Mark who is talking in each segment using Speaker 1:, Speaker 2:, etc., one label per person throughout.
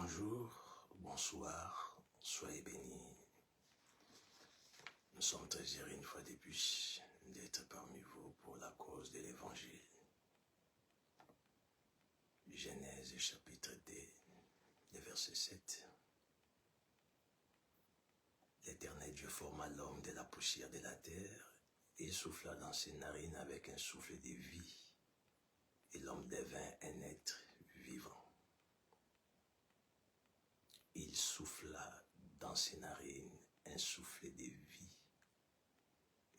Speaker 1: Bonjour, bonsoir, soyez bénis. Nous sommes très heureux une fois de plus d'être parmi vous pour la cause de l'Évangile. Genèse chapitre 2, le verset 7. L'Éternel Dieu forma l'homme de la poussière de la terre et souffla dans ses narines avec un souffle de vie, et l'homme devint un être vivant. Il souffla dans ses narines un souffle de vie,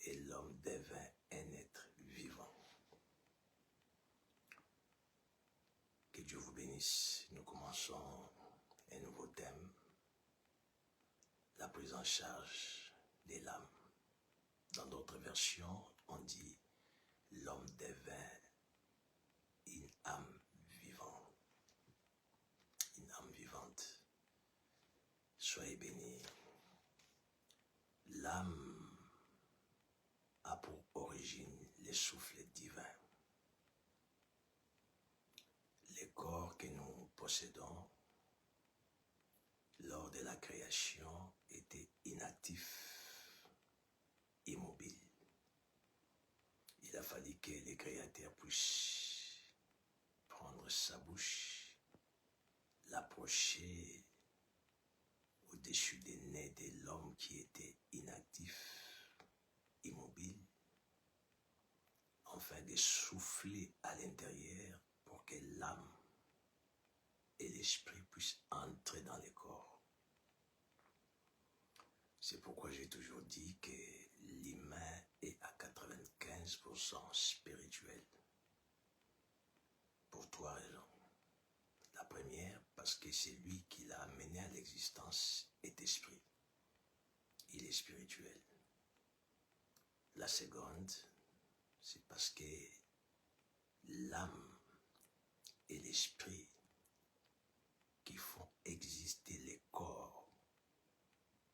Speaker 1: et l'homme devint un être vivant. Que Dieu vous bénisse. Nous commençons un nouveau thème, la prise en charge de l'âme. Dans d'autres versions, on dit l'homme devint une âme vivante. Une âme vivante. Soyez bénis. L'âme a pour origine le souffle divin. Le corps que nous possédons lors de la création était inactif, immobile. Il a fallu que le Créateur puisse prendre sa bouche, l'approcher au-dessus des nez de l'homme qui était inactif, immobile, afin de souffler à l'intérieur pour que l'âme et l'esprit puissent entrer dans le corps. C'est pourquoi j'ai toujours dit que l'humain est à 95% spirituel. Pour trois raisons. La première, parce que c'est lui qui l'a amené à l'existence est esprit. Il est spirituel. La seconde, c'est parce que l'âme et l'esprit qui font exister les corps,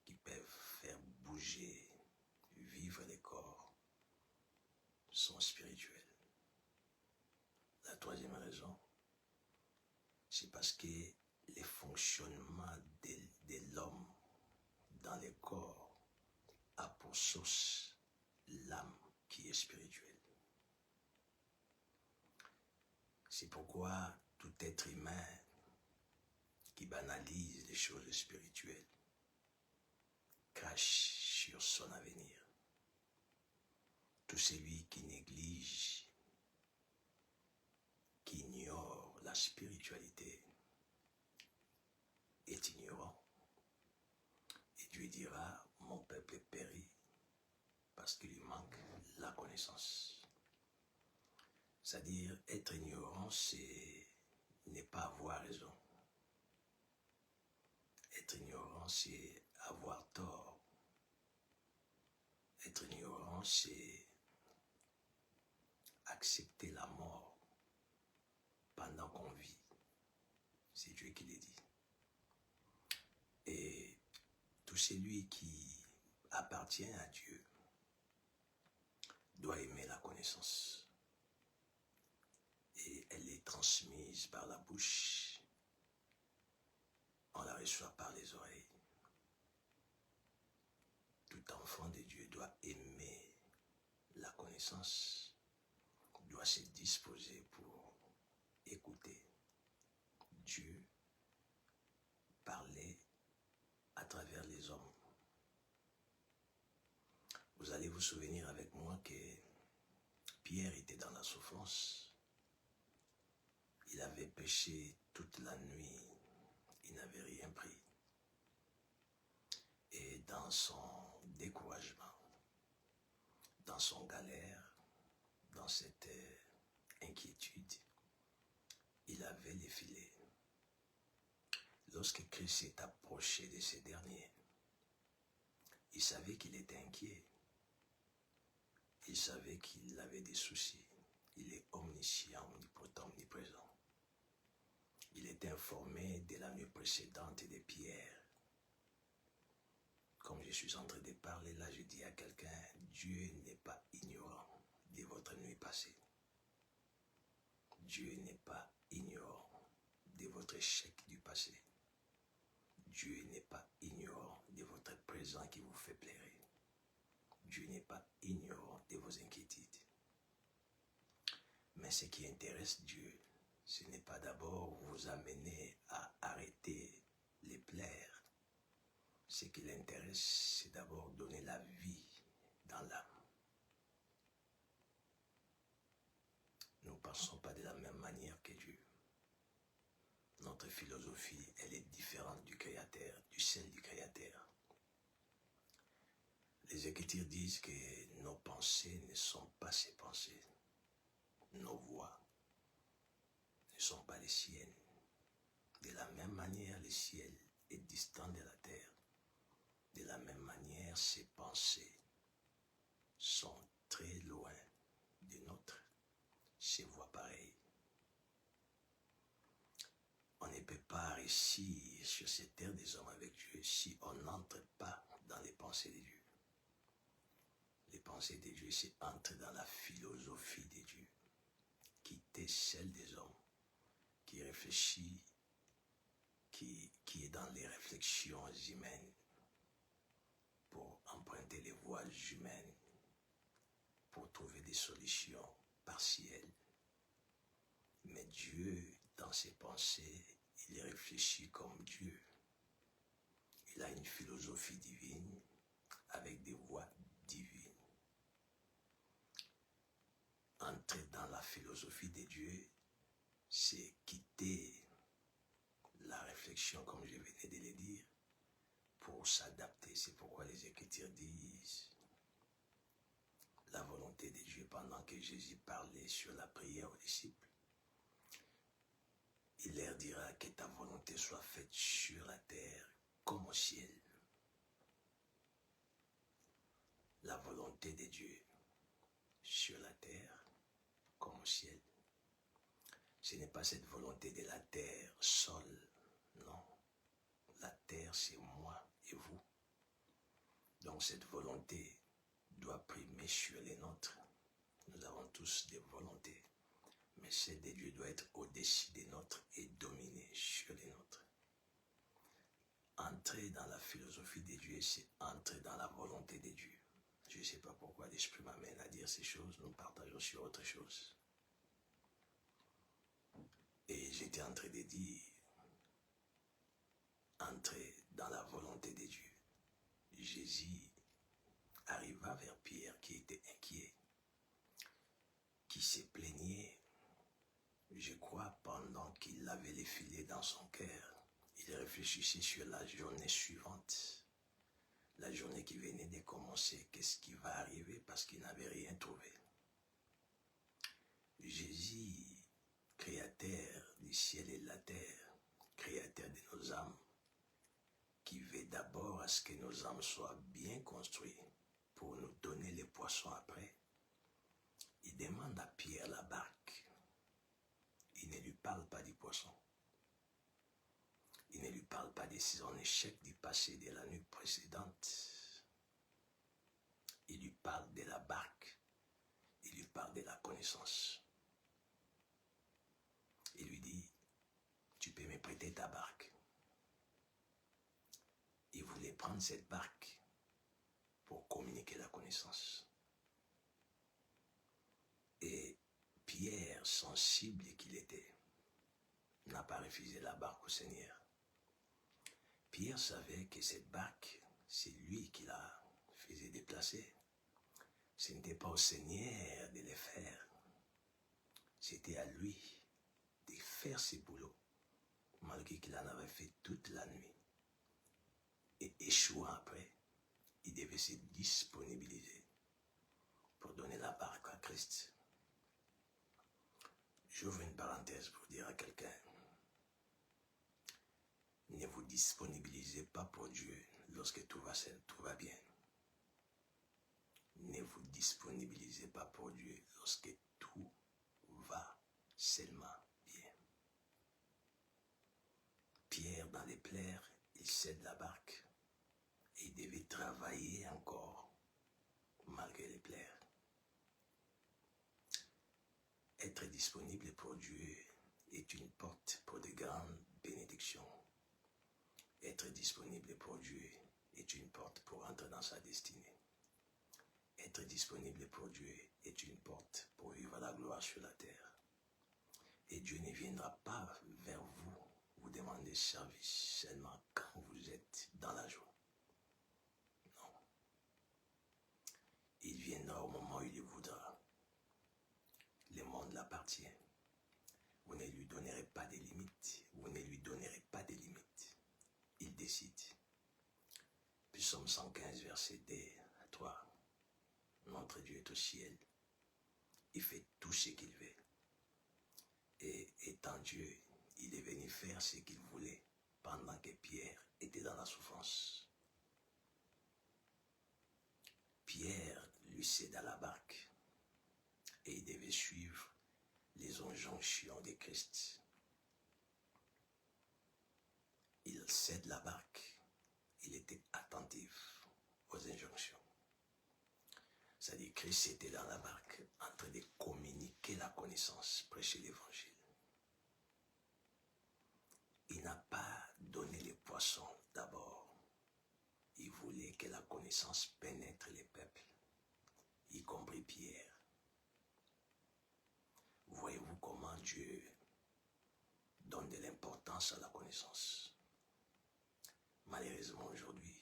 Speaker 1: qui peuvent faire bouger, vivre les corps, sont spirituels. La troisième raison, c'est parce que le fonctionnement de l'homme dans le corps a pour source l'âme qui est spirituelle. C'est pourquoi tout être humain qui banalise les choses spirituelles crache sur son avenir. Tout celui qui néglige, qui ignore la spiritualité est ignorant. Et Dieu dira, mon peuple périt parce qu'il lui manque la connaissance. C'est-à-dire, être ignorant, c'est ne pas avoir raison. Être ignorant, c'est avoir tort. Être ignorant, c'est accepter la mort pendant qu'on vit. C'est Dieu qui l'a dit. Et tout celui qui appartient à Dieu doit aimer la connaissance. Et elle est transmise par la bouche. On la reçoit par les oreilles. Tout enfant de Dieu doit aimer la connaissance, doit se disposer pour écouter Dieu parler à travers les hommes. Vous allez vous souvenir avec moi que Pierre était dans la souffrance. Il avait péché toute la nuit. Il n'avait rien pris. Et dans son découragement, dans son galère, dans cette inquiétude, il avait les filets. Lorsque Christ s'est approché de ces derniers, il savait qu'il était inquiet. Il savait qu'il avait des soucis. Il est omniscient, omnipotent, omniprésent. Il était informé de la nuit précédente de Pierre. Comme je suis en train de parler là, je dis à quelqu'un, Dieu n'est pas ignorant de votre nuit passée. Dieu n'est pas ignorant de votre échec du passé. Dieu n'est pas ignorant de votre présent qui vous fait plaire. Dieu n'est pas ignorant de vos inquiétudes. Mais ce qui intéresse Dieu, ce n'est pas d'abord vous amener à arrêter les plaires. Ce qui l'intéresse, c'est d'abord donner la vie dans l'âme. Nous ne pensons pas de la même manière que Dieu. Notre philosophie, elle est différente du Créateur, du celle du Créateur. Les Écritures disent que nos pensées ne sont pas ses pensées. Nos voix ne sont pas les siennes. De la même manière, le ciel est distant de la terre. De la même manière, ses pensées sont très loin des nôtres. Ses voix pareilles. On ne peut pas réussir sur cette terre des hommes avec Dieu si on n'entre pas dans les pensées de Dieu. Les pensées de Dieu, c'est entrer dans la philosophie de Dieu, quitter celle des hommes, qui réfléchit, qui est dans les réflexions humaines, pour emprunter les voies humaines, pour trouver des solutions partielles. Mais Dieu, dans ses pensées, il réfléchit comme Dieu. Il a une philosophie divine avec des voies divines. Entrer dans la philosophie de Dieu, c'est quitter la réflexion, comme je venais de le dire, pour s'adapter. C'est pourquoi les Écritures disent la volonté de Dieu pendant que Jésus parlait sur la prière aux disciples. Il leur dira que ta volonté soit faite sur la terre comme au ciel. La volonté de Dieu sur la terre comme au ciel. Ce n'est pas cette volonté de la terre seule, non. La terre, c'est moi et vous. Donc cette volonté doit primer sur les nôtres. Nous avons tous des volontés. Mais celle de Dieu doit être au-dessus des nôtres et dominer sur les nôtres. Entrer dans la philosophie de Dieu, c'est entrer dans la volonté de Dieu. Je ne sais pas pourquoi l'Esprit m'amène à dire ces choses, nous partageons sur autre chose. Et j'étais en train de dire, entrer dans la volonté de Dieu. Jésus arriva vers Pierre qui était inquiet, qui se plaignait. Je crois pendant qu'il avait les filets dans son cœur, il réfléchissait sur la journée suivante, la journée qui venait de commencer, qu'est-ce qui va arriver parce qu'il n'avait rien trouvé. Jésus, créateur du ciel et de la terre, créateur de nos âmes, qui veut d'abord à ce que nos âmes soient bien construites pour nous donner les poissons après, il demande à Pierre la barque. Il ne lui parle pas du poisson. Il ne lui parle pas de son échec du passé de la nuit précédente. Il lui parle de la barque. Il lui parle de la connaissance. Il lui dit, tu peux me prêter ta barque. Il voulait prendre cette barque pour communiquer la connaissance. Et Pierre, sensible qu'il était, n'a pas refusé la barque au Seigneur. Pierre savait que cette barque, c'est lui qui la faisait déplacer. Ce n'était pas au Seigneur de les faire. C'était à lui de faire ses boulots, malgré qu'il en avait fait toute la nuit. Et échouant après, il devait se disponibiliser pour donner la barque à Christ. J'ouvre une parenthèse pour dire à quelqu'un, ne vous disponibilisez pas pour Dieu lorsque tout va bien. Ne vous disponibilisez pas pour Dieu lorsque tout va seulement bien. Pierre, dans les plaies, il cède la barque et il devait travailler encore malgré les plaies. Être disponible pour Dieu est une porte pour de grandes bénédictions. Être Être disponible pour Dieu est une porte pour entrer dans sa destinée. Être disponible pour Dieu est une porte pour vivre la gloire sur la terre. Et Dieu ne viendra pas vers vous demander service seulement quand vous êtes dans la joie. Non. Il viendra au moment où il le voudra. Le monde l'appartient. Vous ne lui donnerez pas de limites. Vous ne lui donnerez pas de limites. Il décide. Psaume 115, verset 2 à 3. Notre Dieu est au ciel. Il fait tout ce qu'il veut. Et étant Dieu, il est venu faire ce qu'il voulait pendant que Pierre était dans la souffrance. Pierre lui céda la barque et il devait suivre les injonctions de Christ. Il cède la barque, il était attentif aux injonctions. C'est-à-dire que Christ était dans la barque en train de communiquer la connaissance, prêcher l'évangile. Il n'a pas donné les poissons d'abord. Il voulait que la connaissance pénètre les peuples, y compris Pierre. Voyez-vous comment Dieu donne de l'importance à la connaissance. Malheureusement aujourd'hui,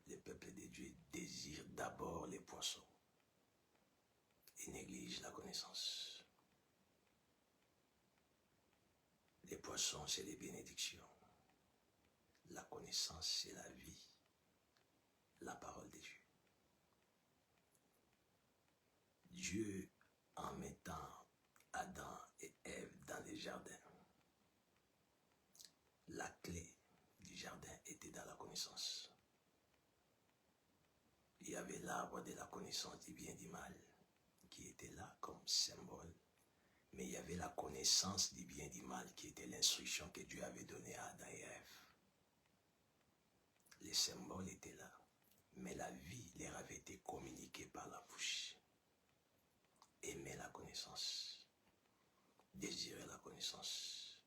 Speaker 1: le peuple de Dieu désire d'abord les poissons et néglige la connaissance. Les poissons, c'est les bénédictions. La connaissance, c'est la vie, la parole de Dieu. Dieu, en mettant Adam et Ève dans les jardins, la clé du jardin était dans la connaissance. Il y avait l'arbre de la connaissance du bien et du mal qui était là comme symbole. Mais il y avait la connaissance du bien et du mal qui était l'instruction que Dieu avait donnée à Adam et Ève. Les symboles étaient là, mais la vie leur avait été communiquée par la bouche. Aimer la connaissance, désirer la connaissance,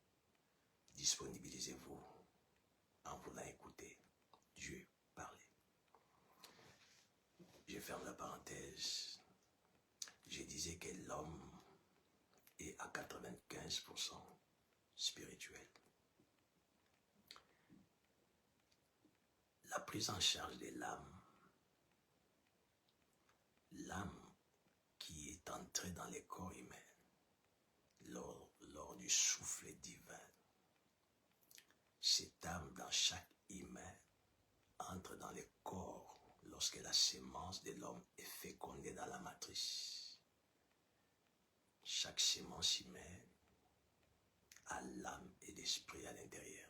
Speaker 1: disponibilisez-vous en voulant écouter Dieu parler. Je ferme la parenthèse. Je disais que l'homme est à 95% spirituel. La prise en charge de l'âme qui est entrée dans les corps humains lors du souffle divin, cette âme dans chaque humain entre dans le corps lorsque la sémence de l'homme est fécondée dans la matrice. Chaque sémence humaine a l'âme et l'esprit à l'intérieur.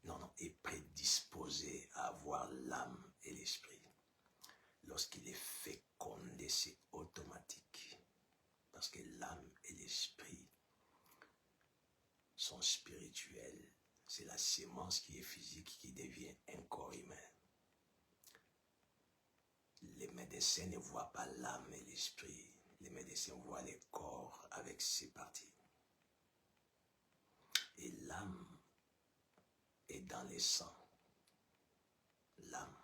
Speaker 1: Non, est prédisposé à avoir l'âme et l'esprit. Lorsqu'il est fécondé, c'est automatique. Parce que l'âme et l'esprit sont spirituels. C'est la sémence qui est physique qui devient un corps humain. Les médecins ne voient pas l'âme et l'esprit. Les médecins voient le corps avec ses parties. Et l'âme est dans les sangs. L'âme.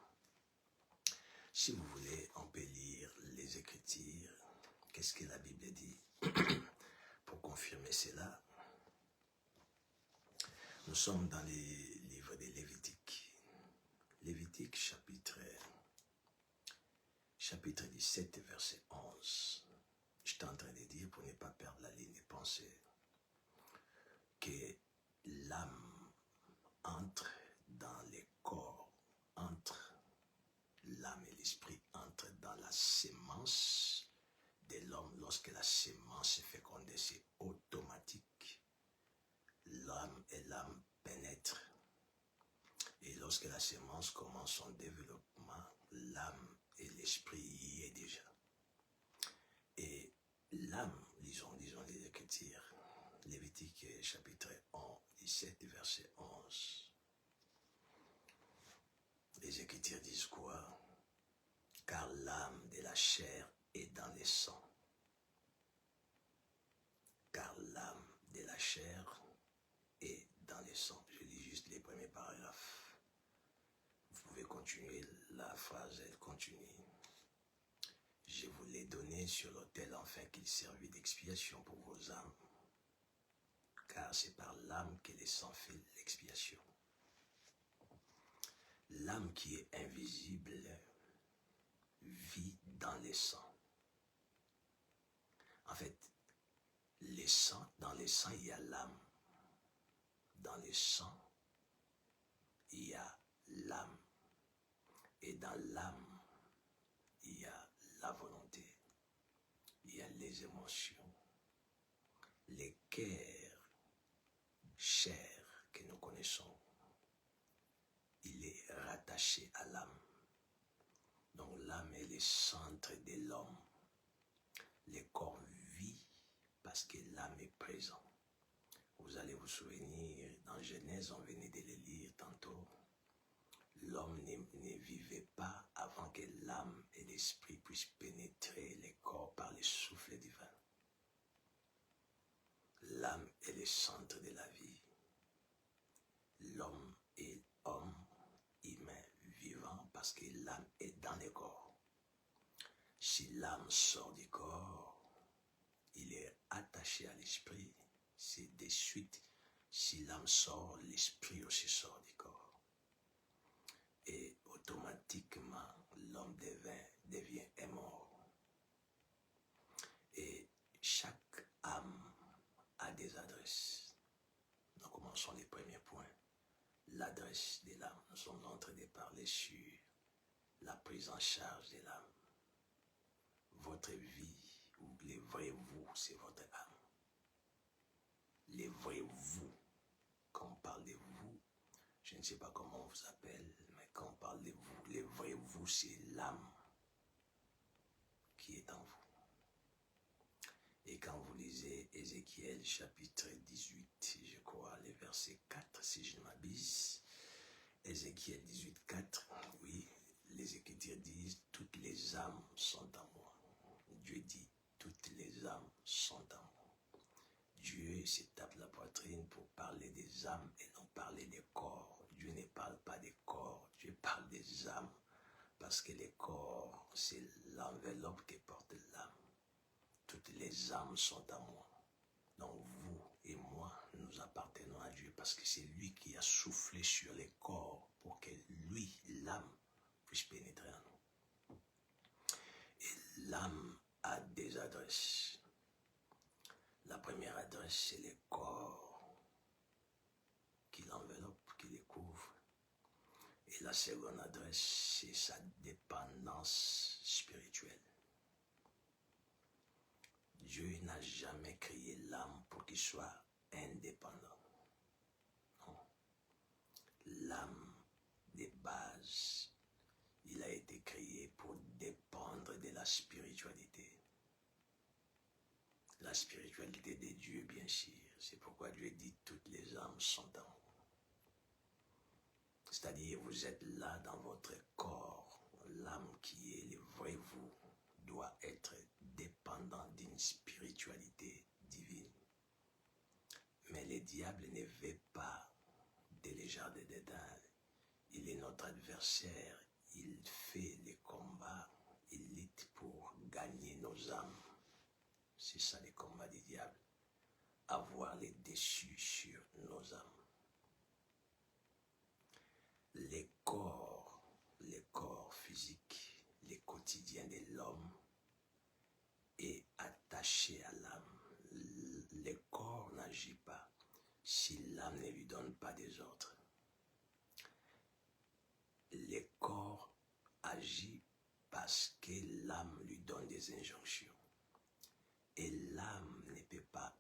Speaker 1: Si vous voulez, on peut lire les Écritures. Qu'est-ce que la Bible dit? Pour confirmer cela, nous sommes dans les livres de Lévitique. Lévitique chapitre 17, verset 11. Je suis en train de dire, pour ne pas perdre la ligne de pensée, que l'âme entre dans les corps, entre l'âme et l'esprit, entre dans la sémence de l'homme. Lorsque la sémence est fécondée, c'est automatique. L'âme et l'âme pénètrent. Et lorsque la sémence commence son développement, l'âme et l'esprit y est déjà. Et l'âme, lisons les Écritures, Lévitique chapitre 17, verset 11. Les Écritures disent quoi? Car l'âme de la chair est dans les sangs. Car l'âme de la chair est dans les sangs. Je lis juste les premiers paragraphe. Vous pouvez continuer, la phrase, elle continue. Je vous l'ai donné sur l'autel afin qu'il servît d'expiation pour vos âmes, car c'est par l'âme que le sang fait l'expiation. L'âme qui est invisible vit dans les sangs. En fait, dans les sangs, il y a l'âme. Dans les sangs, il y a l'âme. Et dans l'âme, il y a la volonté. Il y a les émotions. Les cœurs, chairs que nous connaissons. Il est rattaché à l'âme. Donc l'âme est le centre de l'homme. Le corps vit parce que l'âme est présente. Vous allez vous souvenir, dans Genèse, on venait de le lire tantôt, l'homme ne vivait pas avant que l'âme et l'esprit puissent pénétrer le corps par le souffle divin. L'âme est le centre de la vie. L'homme est homme, humain, vivant, parce que l'âme est dans le corps. Si l'âme sort du corps, il est attaché à l'esprit. C'est de suite, si l'âme sort, l'esprit aussi sort du corps. Et automatiquement, l'homme devient un mort. Et chaque âme a des adresses. Nous commençons les premiers points. L'adresse de l'âme. Nous sommes en train de parler sur la prise en charge de l'âme. Votre vie, ou les vrais vous, c'est votre âme. Les vrais vous, quand on parle de vous, je ne sais pas comment on vous appelle, mais quand on parle de vous, les vrais vous, c'est l'âme qui est en vous. Et quand vous lisez Ézéchiel chapitre 18, je crois, les versets 4, si je ne m'abuse, Ézéchiel 18, 4, oui, les Écritures disent, toutes les âmes sont en moi. Dieu dit, toutes les âmes sont en moi. Dieu se tape la poitrine pour parler des âmes et non parler des corps. Dieu ne parle pas des corps, Dieu parle des âmes. Parce que les corps, c'est l'enveloppe qui porte l'âme. Toutes les âmes sont à moi. Donc vous et moi, nous appartenons à Dieu parce que c'est lui qui a soufflé sur les corps pour que lui, l'âme, puisse pénétrer en nous. Et l'âme a des adresses. La première adresse, c'est le corps qui l'enveloppe, qui le couvre. Et la seconde adresse, c'est sa dépendance spirituelle. Dieu n'a jamais créé l'âme pour qu'il soit indépendant. Non. L'âme, de base, il a été créé pour dépendre de la spiritualité. La spiritualité de Dieu, bien sûr. C'est pourquoi Dieu dit toutes les âmes sont en vous. C'est-à-dire, vous êtes là dans votre corps. L'âme qui est le vrai vous doit être dépendant d'une spiritualité divine. Mais le diable ne veut pas de légères de dédain. Il est notre adversaire. Il fait les combats. Il lutte pour gagner nos âmes. C'est ça le combat du diable. Avoir les dessus sur nos âmes. Les corps physiques, les quotidiens de l'homme est attaché à l'âme. Le corps n'agit pas si l'âme ne lui donne pas des ordres. Le corps agit parce que l'âme lui donne des injonctions. Et l'âme ne peut pas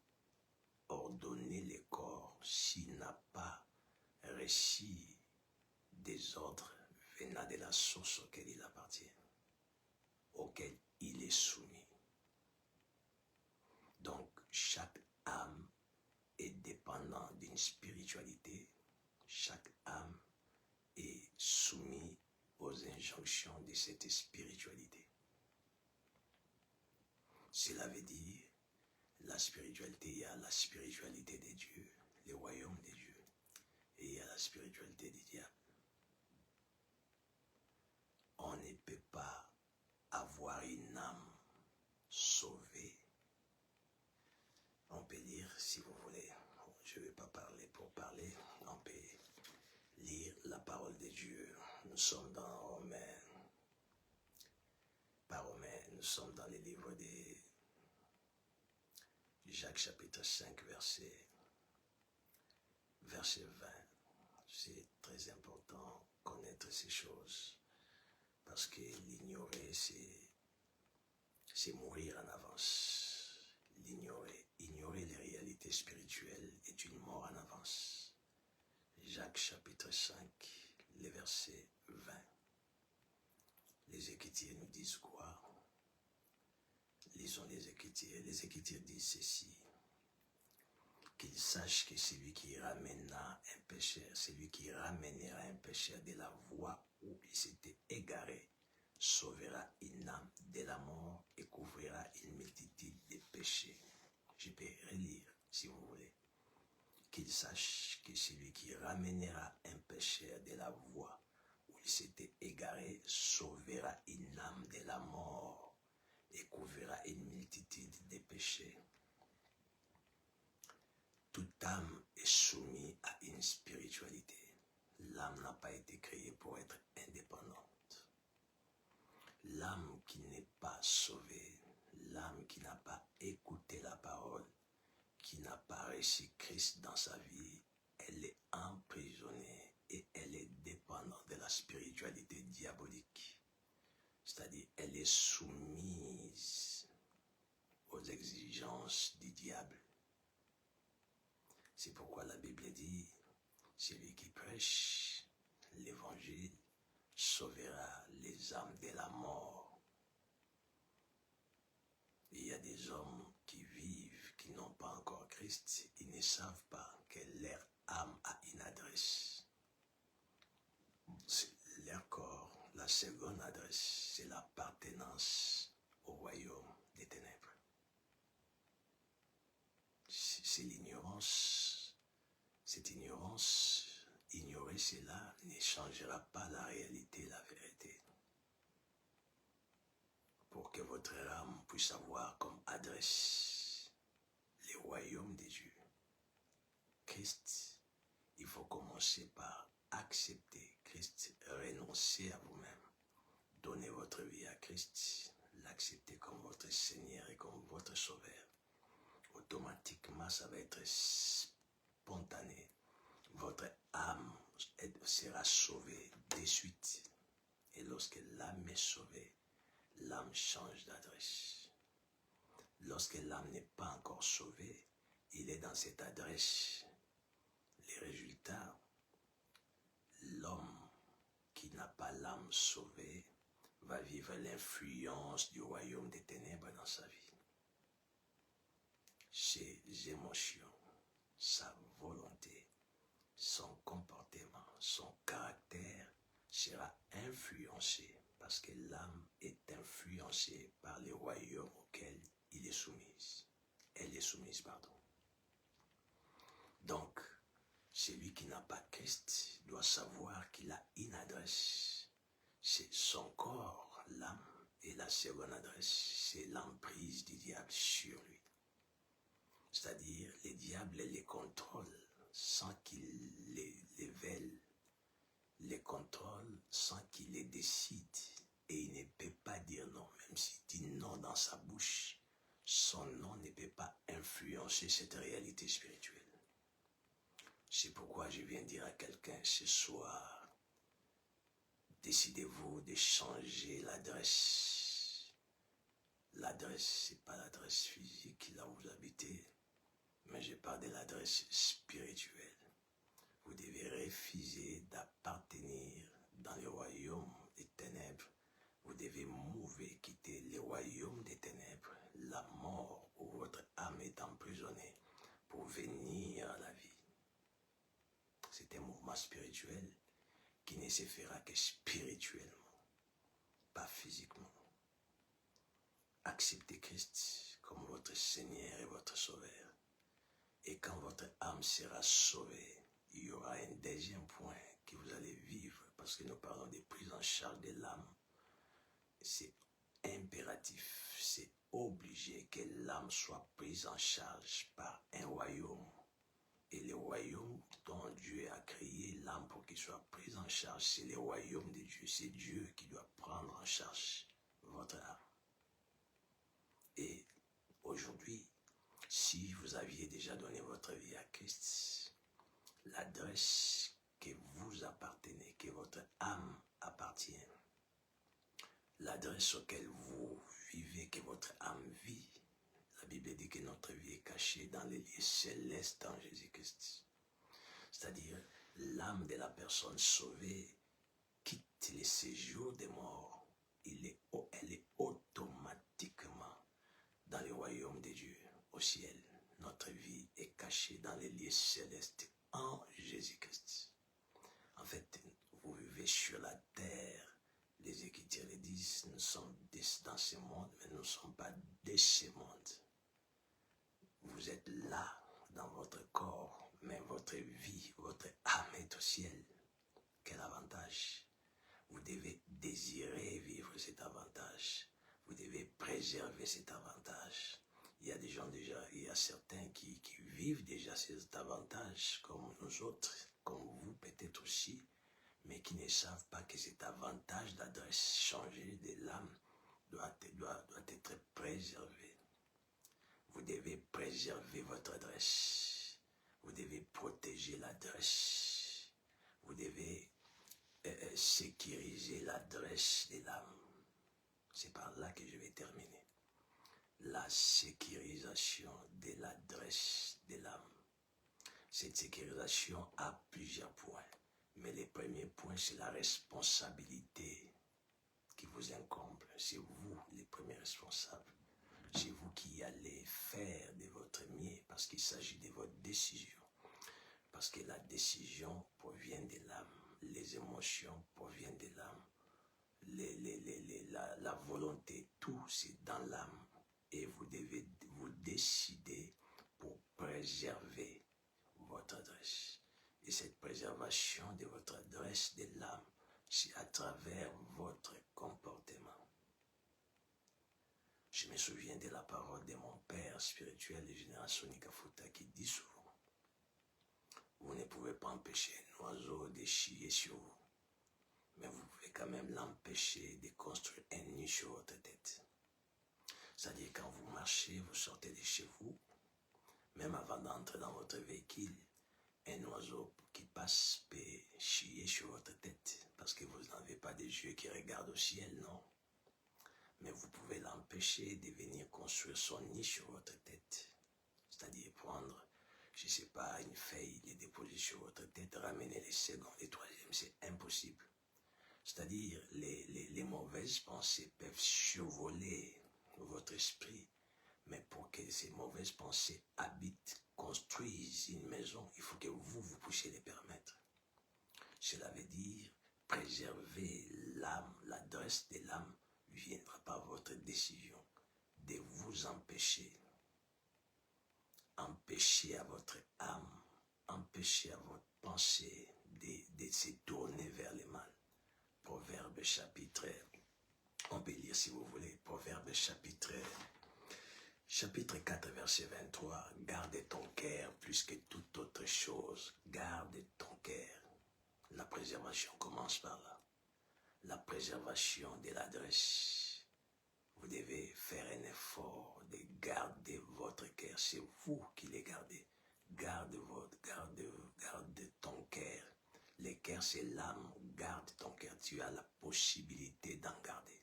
Speaker 1: ordonner le corps s'il n'a pas reçu des ordres venant de la source auquel il appartient, auquel il est soumis. Donc, chaque âme est dépendante d'une spiritualité. Chaque âme est soumise aux injonctions de cette spiritualité. Cela veut dire, la spiritualité, il y a la spiritualité de Dieu, le royaume de Dieu. Et il y a la spiritualité du diable. On ne peut pas avoir une âme sauvée. On peut lire, si vous voulez, je ne vais pas parler pour parler, on peut lire la parole de Dieu. Nous sommes dans Romains, pas Romains, nous sommes dans les livres de Jacques chapitre 5, verset 20. C'est très important de connaître ces choses, parce que l'ignorer, c'est mourir en avance. Ignorer les réalités spirituelles est une mort en avance. Jacques chapitre 5, les versets 20. Les Écritures nous disent quoi? Lisons les Écritures. Les Écritures disent ceci: qu'il sache que celui qui ramènera un pécheur, celui qui ramènera un pécheur de la voie où il s'était égaré, sauvera une âme de la mort et couvrira une multitude de péchés. Je peux relire si vous voulez. Qu'il sache que celui qui ramènera un pécheur de la voie où il s'était égaré, sauvera une âme de la mort et couvrira une multitude de péchés. Toute âme est soumise à une spiritualité. L'âme n'a pas été créée pour être indépendante. L'âme qui n'est pas sauvée, l'âme qui n'a pas écouté la parole, qui n'a pas reçu Christ dans sa vie, elle est emprisonnée et elle est dépendante de la spiritualité diabolique. C'est-à-dire, elle est soumise aux exigences du diable. C'est pourquoi la Bible dit, celui qui prêche l'évangile sauvera les âmes de la mort. Il y a des hommes qui vivent, qui n'ont pas encore Christ, ils ne savent pas que leur âme a une adresse. Leur corps, la seconde adresse, c'est l'appartenance au royaume des ténèbres. C'est l'ignorance. Cette ignorance, ignorer cela ne changera pas la réalité, la vérité. Pour que votre âme puisse avoir comme adresse les royaumes des dieux, Christ, il faut commencer par accepter Christ, renoncer à vous-même, donner votre vie à Christ, l'accepter comme votre Seigneur et comme votre Sauveur. Automatiquement, ça va être spontané. Votre âme sera sauvée de suite. Et lorsque l'âme est sauvée, l'âme change d'adresse. Lorsque l'âme n'est pas encore sauvée, il est dans cette adresse. Les résultats, l'homme qui n'a pas l'âme sauvée va vivre l'influence du royaume des ténèbres dans sa vie. Ses émotions, sa volonté, son comportement, son caractère sera influencé parce que l'âme est influencée par les royaumes auxquels il est soumise. Elle est soumise, pardon. Donc, celui qui n'a pas Christ doit savoir qu'il a une adresse. C'est son corps, l'âme, et la seconde adresse, c'est l'emprise du diable sur lui. C'est-à-dire, le diable les contrôle sans qu'il les vèle, les contrôle sans qu'il les décide. Et il ne peut pas dire non, même s'il dit non dans sa bouche, son non ne peut pas influencer cette réalité spirituelle. C'est pourquoi je viens dire à quelqu'un ce soir, décidez-vous de changer l'adresse. L'adresse, ce n'est pas l'adresse physique là où vous habitez, mais je parle de l'adresse spirituelle. Vous devez refuser d'appartenir dans le royaume des ténèbres. Vous devez quitter le royaume des ténèbres, la mort où votre âme est emprisonnée, pour venir à la vie. C'est un mouvement spirituel qui ne se fera que spirituellement, pas physiquement. Acceptez Christ comme votre Seigneur et votre Sauveur. Et quand votre âme sera sauvée, il y aura un deuxième point. lorsque nous parlons de prise en charge de l'âme, c'est impératif, c'est obligé que l'âme soit prise en charge par un royaume. Et le royaume dont Dieu a créé l'âme pour qu'il soit prise en charge, c'est le royaume de Dieu. C'est Dieu qui doit prendre en charge votre âme. Et aujourd'hui, si vous aviez déjà donné votre vie à Christ, l'adresse que vous appartenez, que votre âme appartient, l'adresse auquel vous vivez, que votre âme vit, la Bible dit que notre vie est cachée dans les lieux célestes en Jésus-Christ. C'est-à-dire, l'âme de la personne sauvée quitte les séjours des morts. Elle est automatiquement dans le royaume de Dieu, au ciel. Notre vie est cachée dans les lieux célestes en Jésus-Christ. En fait, vous vivez sur la terre. Les Écritures le disent, nous sommes dans ce monde, mais nous ne sommes pas de ce monde. Vous êtes là, dans votre corps, mais votre vie, votre âme est au ciel. Quel avantage! Vous devez désirer vivre cet avantage. Vous devez préserver cet avantage. Il y a des gens déjà, il y a certains qui vivent déjà cet avantage, comme nous autres, comme vous peut-être aussi, mais qui ne savent pas que cet avantage d'adresse changée de l'âme doit être préservé. Vous devez préserver votre adresse. Vous devez protéger l'adresse. Vous devez sécuriser l'adresse de l'âme. C'est par là que je vais terminer. La sécurisation de l'adresse de l'âme. Cette sécurisation a plusieurs points. Mais le premier point, c'est la responsabilité qui vous incombe. C'est vous les premiers responsables. C'est vous qui allez faire de votre mieux parce qu'il s'agit de votre décision. Parce que la décision provient de l'âme. Les émotions proviennent de l'âme. La volonté, tout c'est dans l'âme. Et vous devez vous décider pour préserver votre adresse. Et cette préservation de votre adresse de l'âme, c'est à travers votre comportement. Je me souviens de la parole de mon père spirituel, le général Sonny Kafuta, qui dit souvent, vous ne pouvez pas empêcher un oiseau de chier sur vous, mais vous pouvez quand même l'empêcher de construire un nid sur votre tête. C'est-à-dire quand vous marchez, vous sortez de chez vous, même avant d'entrer dans votre véhicule, un oiseau qui passe peut chier sur votre tête, parce que vous n'avez pas des yeux qui regardent au ciel, non. Mais vous pouvez l'empêcher de venir construire son nid sur votre tête. C'est-à-dire prendre, je ne sais pas, une feuille, les déposer sur votre tête, ramener les secondes, les troisièmes, c'est impossible. C'est-à-dire les mauvaises pensées peuvent survoler votre esprit, mais pour que ces mauvaises pensées habitent, construisent une maison, il faut que vous puissiez les permettre. Cela veut dire préserver l'âme, l'adresse de l'âme viendra par votre décision de vous empêcher à votre âme, empêcher à votre pensée de se tourner vers le mal. Proverbe chapitre, on peut lire si vous voulez, Proverbe chapitre 4 verset 23, garde ton cœur plus que toute autre chose, garde ton cœur. La préservation commence par là. La préservation de l'adresse. Vous devez faire un effort de garder votre cœur. C'est vous qui les gardez. Garde ton cœur. Le cœur, c'est l'âme. Garde ton cœur. Tu as la possibilité d'en garder.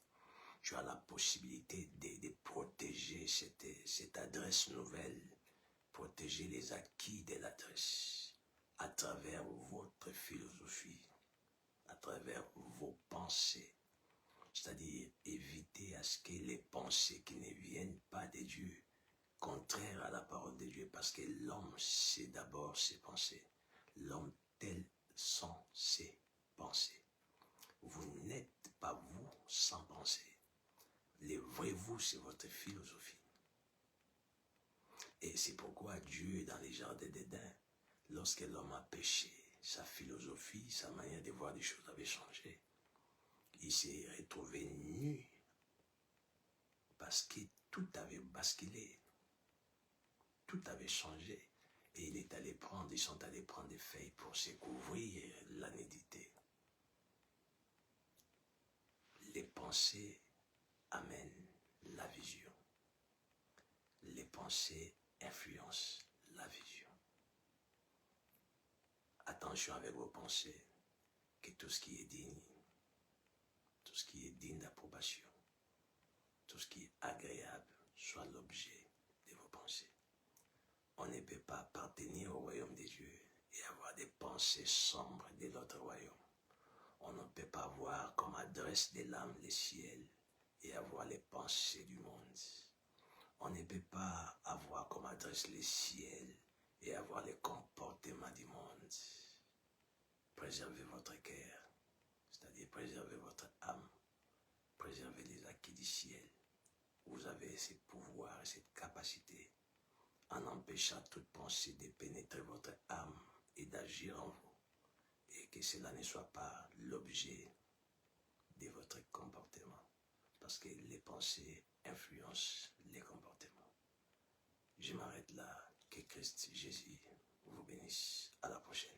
Speaker 1: Tu as la possibilité de protéger cette adresse nouvelle. Protéger les acquis de l'adresse à travers votre philosophie, à travers vos pensées. C'est-à-dire éviter à ce que les pensées qui ne viennent pas de Dieu, contraires à la parole de Dieu, parce que l'homme, c'est d'abord ses pensées. L'homme, tels sont ses pensées. Vous n'êtes pas vous sans pensée. Le vrai vous, c'est votre philosophie. Et c'est pourquoi Dieu, dans les jardins d'Éden, lorsque l'homme a péché, sa philosophie, sa manière de voir les choses avait changé. Il s'est retrouvé nu parce que tout avait basculé, tout avait changé. Et ils sont allés prendre des feuilles pour se couvrir la nudité. Les pensées amènent la vision. Les pensées influencent la vision. Attention avec vos pensées, que tout ce qui est digne d'approbation, tout ce qui est agréable soit l'objet de vos pensées. On ne peut pas appartenir au royaume des dieux et avoir des pensées sombres de l'autre royaume. On ne peut pas voir comme adresse de l'âme les ciels et avoir les pensées du monde. On ne peut pas avoir comme adresse les ciels et avoir les comportements du monde. Préservez votre cœur, c'est-à-dire préservez votre âme, préservez les acquis du ciel. Vous avez ce pouvoir et cette capacité en empêchant toute pensée de pénétrer votre âme et d'agir en vous, et que cela ne soit pas l'objet de votre comportement, parce que les pensées influencent les comportements. Je m'arrête là, que Christ Jésus vous bénisse. À la prochaine.